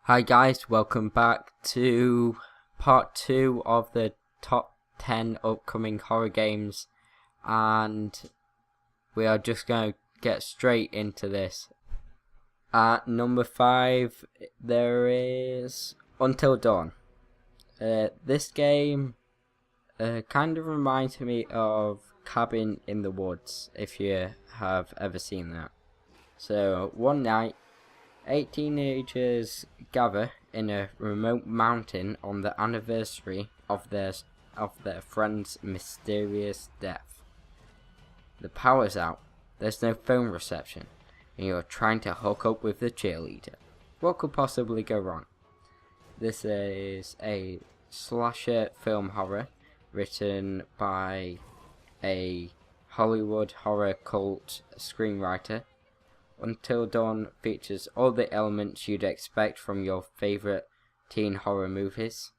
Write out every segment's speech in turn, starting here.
Hi guys, welcome back to part 2 of the top 10 upcoming horror games, and we are just going to get straight into this. At number 5 there is Until Dawn. This game kind of reminds me of Cabin in the Woods, if you have ever seen that. So one night 8 teenagers gather in a remote mountain on the anniversary of their friend's mysterious death. The power's out, there's no phone reception, and you're trying to hook up with the cheerleader. What could possibly go wrong? This is a slasher film horror written by a Hollywood horror cult screenwriter. Until Dawn features all the elements you'd expect from your favorite teen horror movies.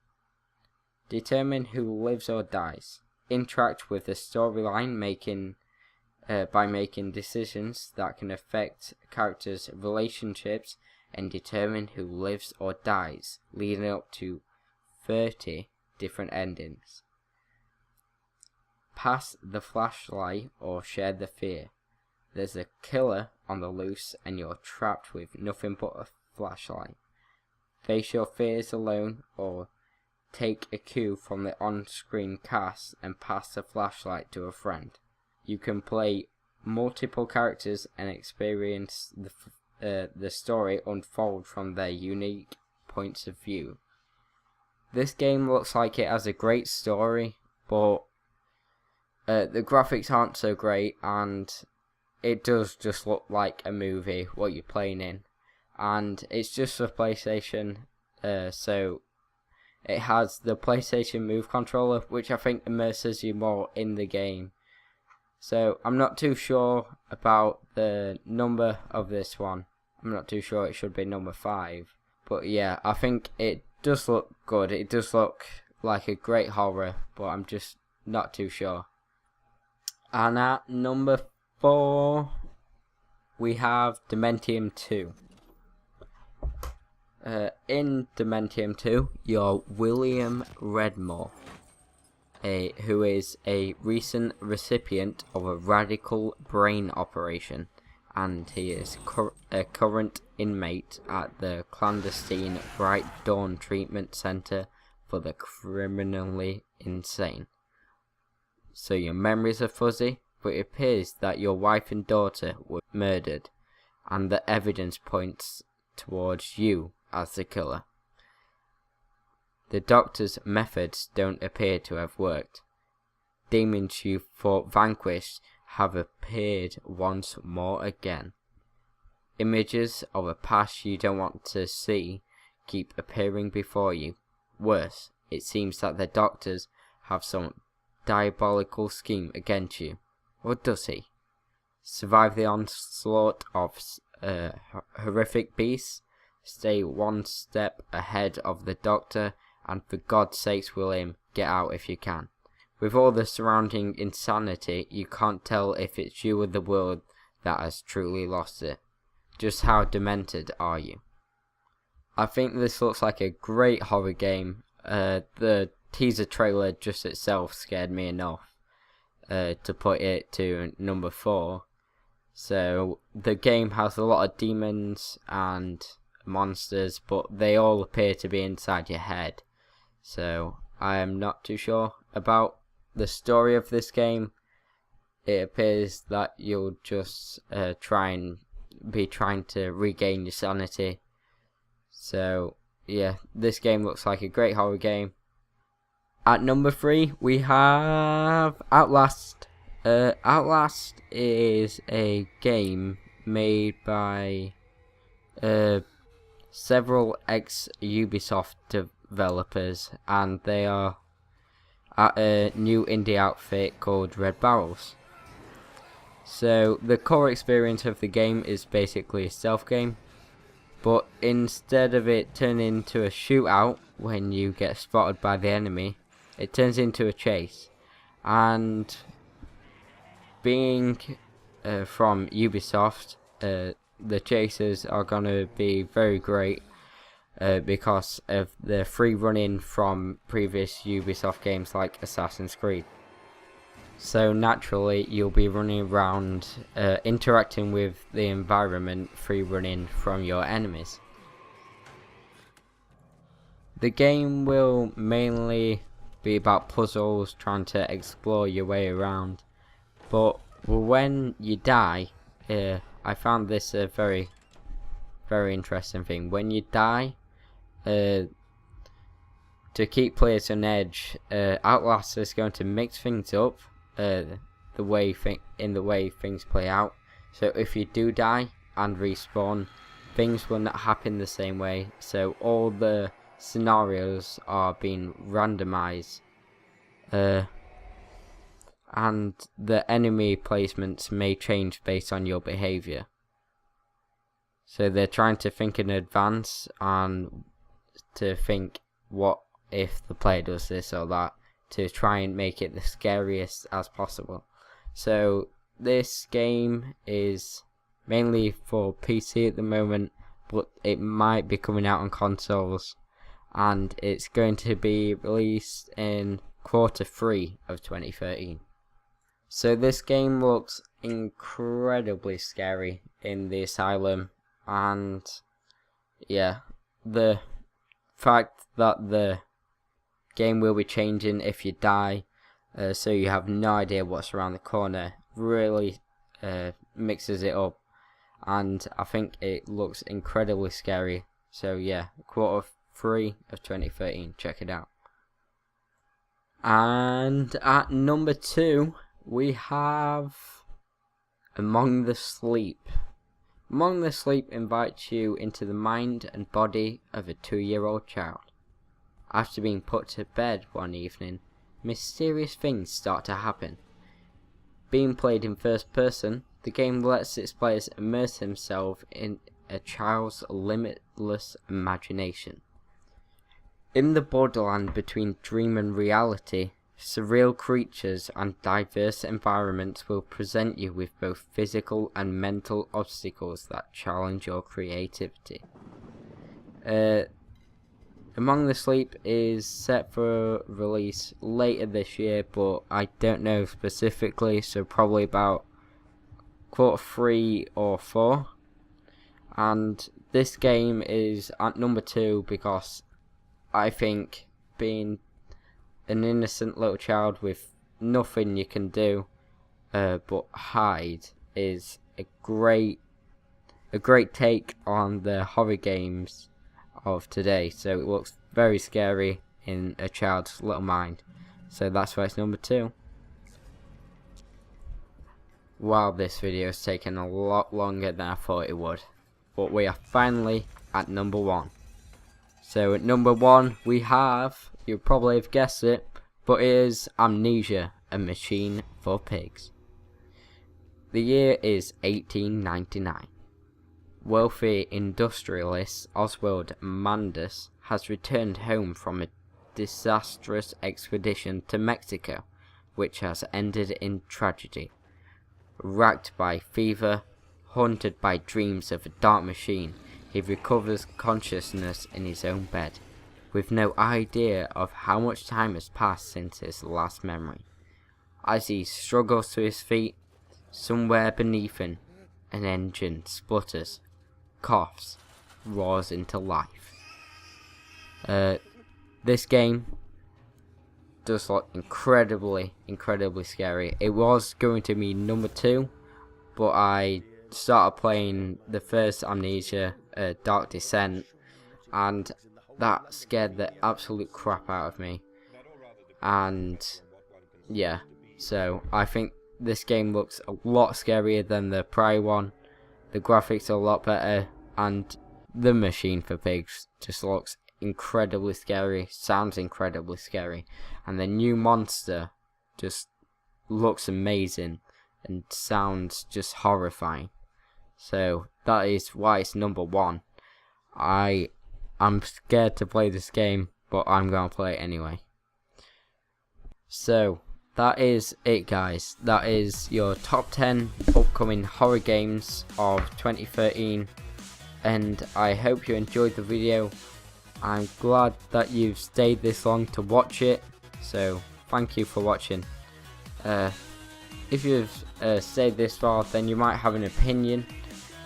Determine who lives or dies. Interact with the storyline by making decisions that can affect characters' relationships and determine who lives or dies, leading up to 30 different endings. Pass the flashlight or share the fear. There's a killer on the loose and you're trapped with nothing but a flashlight. Face your fears alone or take a cue from the on-screen cast and pass the flashlight to a friend. You can play multiple characters and experience the story unfold from their unique points of view. This game looks like it has a great story, but the graphics aren't so great, and it does just look like a movie, what you're playing in. And it's just for PlayStation, so it has the PlayStation Move controller, which I think immerses you more in the game. So I'm not too sure about the number of this one. I'm not too sure, it should be number 5. But yeah, I think it does look good. It does look like a great horror, but I'm just not too sure. And at number 4, we have Dementium 2. In Dementium 2, you're William Redmore, who is a recent recipient of a radical brain operation, and he is a current inmate at the clandestine Bright Dawn Treatment Center for the criminally insane. So your memories are fuzzy, but it appears that your wife and daughter were murdered, and the evidence points towards you as the killer. The doctor's methods don't appear to have worked. Demons you thought vanquished have appeared once more again. Images of a past you don't want to see keep appearing before you. Worse, it seems that the doctors have some diabolical scheme against you. Or does he? Survive the onslaught of horrific beasts? Stay one step ahead of the doctor, and for God's sakes, William, get out if you can. With all the surrounding insanity, you can't tell if it's you or the world that has truly lost it. Just how demented are you? I think this looks like a great horror game. The teaser trailer just itself scared me enough to put it to number 4. So the game has a lot of demons and monsters, but they all appear to be inside your head. So I am not too sure about the story of this game. It appears that you'll just trying to regain your sanity. So yeah, this game looks like a great horror game. At number 3, we have Outlast. Outlast is a game made by several ex-Ubisoft developers, and they are at a new indie outfit called Red Barrels. So the core experience of the game is basically a stealth game, but instead of it turning into a shootout when you get spotted by the enemy, it turns into a chase. And being from Ubisoft, the chases are going to be very great. because of the free running from previous Ubisoft games like Assassin's Creed. So naturally you'll be running around, interacting with the environment, free running from your enemies. The game will mainly be about puzzles, trying to explore your way around, but when you die, I found this a very interesting thing. When you die, to keep players on edge, Outlast is going to mix things up, in the way things play out. So if you do die and respawn, things will not happen the same way. So all the scenarios are being randomized, and the enemy placements may change based on your behavior. So they're trying to think in advance and to think, what if the player does this or that, to try and make it the scariest as possible. So this game is mainly for PC at the moment, but it might be coming out on consoles, and it's going to be released in Q3 of 2013. So this game looks incredibly scary in the asylum, and yeah, the fact that the game will be changing if you die, so you have no idea what's around the corner, really mixes it up, and I think it looks incredibly scary. So yeah, Q3 of 2013, check it out. And at number 2 we have Among the Sleep. Among the Sleep invites you into the mind and body of a 2-year-old child. After being put to bed one evening, mysterious things start to happen. Being played in first person, the game lets its players immerse themselves in a child's limitless imagination. In the borderland between dream and reality, surreal creatures and diverse environments will present you with both physical and mental obstacles that challenge your creativity. Among the Sleep is set for release later this year, but I don't know specifically, so probably about Q3 or 4. And this game is at number 2 because I think being an innocent little child with nothing you can do but hide is a great take on the horror games of today. So it looks very scary in a child's little mind, so that's why it's number 2. Wow, this video has taken a lot longer than I thought it would, but we are finally at number 1. So at number 1 we have, you probably have guessed it, but it is Amnesia, a Machine for Pigs. The year is 1899. Wealthy industrialist Oswald Mandus has returned home from a disastrous expedition to Mexico, which has ended in tragedy. Racked by fever, haunted by dreams of a dark machine, he recovers consciousness in his own bed, with no idea of how much time has passed since his last memory. As he struggles to his feet, somewhere beneath him, an engine splutters, coughs, roars into life. This game does look incredibly scary. It was going to be number 2, but I started playing the first Amnesia, Dark Descent, and that scared the absolute crap out of me. And yeah, so I think this game looks a lot scarier than the prior one. The graphics are a lot better, and the Machine for Pigs just looks incredibly scary, sounds incredibly scary, and the new monster just looks amazing and sounds just horrifying. So that is why it's number 1. I'm scared to play this game, but I'm gonna play it anyway. So that is it, guys. That is your top 10 upcoming horror games of 2013, and I hope you enjoyed the video. I'm glad that you've stayed this long to watch it, so thank you for watching. If you've stayed this far, then you might have an opinion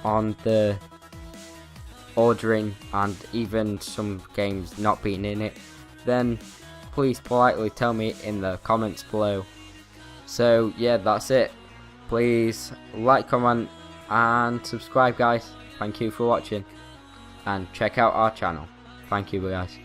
on the ordering and even some games not being in it, then please politely tell me in the comments below. So yeah, that's it. Please like, comment and subscribe, guys. Thank you for watching, and check out our channel. Thank you, guys.